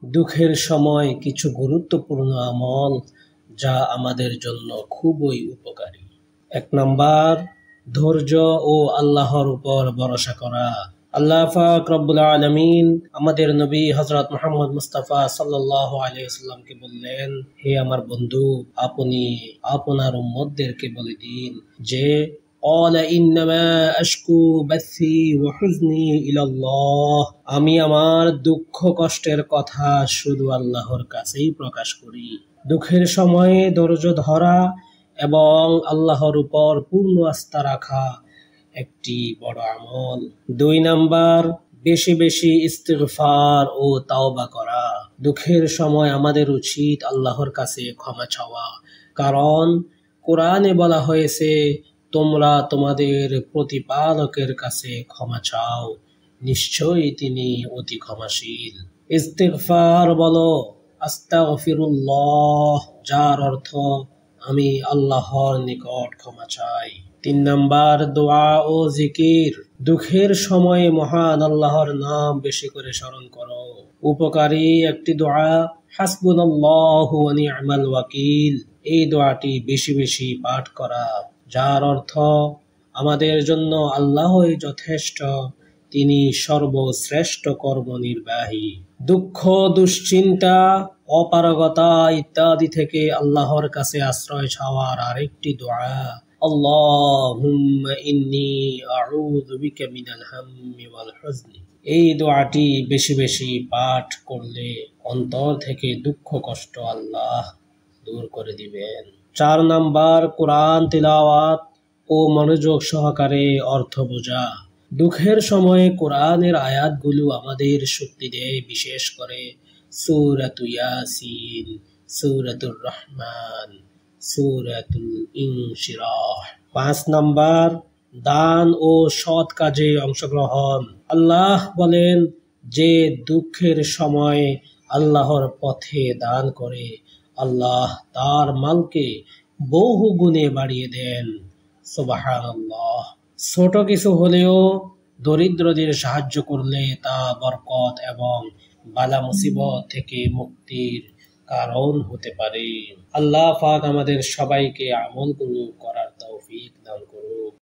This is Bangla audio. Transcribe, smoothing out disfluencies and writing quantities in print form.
দুঃখের সময় কিছু গুরুত্বপূর্ণ আমল যা আমাদের জন্য খুবই উপকারী। ১ নাম্বার, ধৈর্য ও আল্লাহর উপর ভরসা করা। আল্লাহ পাক রব্বুল আলামিন আমাদের নবী হযরত মুহাম্মদ মুস্তাফা সাল্লাল্লাহু আলাইহি ওয়াসাল্লামকে বললেন, হে আমার বন্ধু, আপনি আপনার উম্মতদেরকে বলে দিন যে قال إنما أشكو بثي وحزني إلى الله, আমি আমার দুঃখ কষ্টের কথা শুধু আল্লাহর কাছেই প্রকাশ করি। দুঃখের সময়ে ধৈর্য ধরা এবং আল্লাহর উপর পূর্ণ আস্থা রাখা একটি বড় আমল। ২ নাম্বার, বেশি বেশি ইস্তিগফার ও তাওবা করা। দুঃখের সময় আমাদের উচিত আল্লাহর কাছে ক্ষমা চাওয়া, কারণ কোরআনে বলা হয়েছে, তোমরা তোমাদের প্রতিপালকের কাছে ক্ষমা চাও, নিশ্চয়ই তিনি অতি ক্ষমাশীল। ইস্তিগফার বলো আস্তাগফিরুল্লাহ, যার অর্থ আমি আল্লাহর নিকট ক্ষমা চাই। ৩ নাম্বার, দোয়া ও জিকির। দুঃখের সময়ে মহান আল্লাহর নাম বেশি করে স্মরণ করো। উপকারী একটি দোয়া হাসবুনাল্লাহু ওয়া নি'মাল ওয়াকিল, এই দোয়াটি বেশি বেশি পাঠ করা, যার অর্থ আমাদের জন্য আল্লাহই যথেষ্ট, তিনি সর্বশ্রেষ্ঠ কর্মনির্বাহী। দুঃখ, দুশ্চিন্তা, অপারগতা ইত্যাদি থেকে আল্লাহর কাছে আশ্রয় চাওয়ার আরেকটি দোয়া আল্লাহুম্মা ইন্নী আউযু বিকা মিনাল হাম্মি ওয়াল হুজনি। এই দোয়াটি বেশি বেশি পাঠ করলে অন্তর থেকে দুঃখ কষ্ট আল্লাহ দূর করে দিবেন। ৪ নাম্বার, কোরআন তিলাওয়াত ও মনোযোগ সহকারে অর্থ বোঝা। দুঃখের সময়ে কোরআনের আয়াতগুলো আমাদের শক্তি দেয়, বিশেষ করে সূরাতুল ইয়াসিন, সূরাতুর রহমান, সূরাতুল ইনশিরাহ। ৫ নাম্বার, দান ও সৎ কাজে অংশগ্রহণ। আল্লাহ বলেন, যে দুঃখের সময় আল্লাহর পথে দান করে, আল্লাহ তার মালকে বহু গুণে বাড়িয়ে দেন। সুবহানাল্লাহ। ছোট কিছু হলেও দরিদ্রদের সাহায্য করলে তা বরকত এবং বালা মুসিবত থেকে মুক্তির কারণ হতে পারে। আল্লাহ পাক আমাদের সবাইকে আমলগুলো করার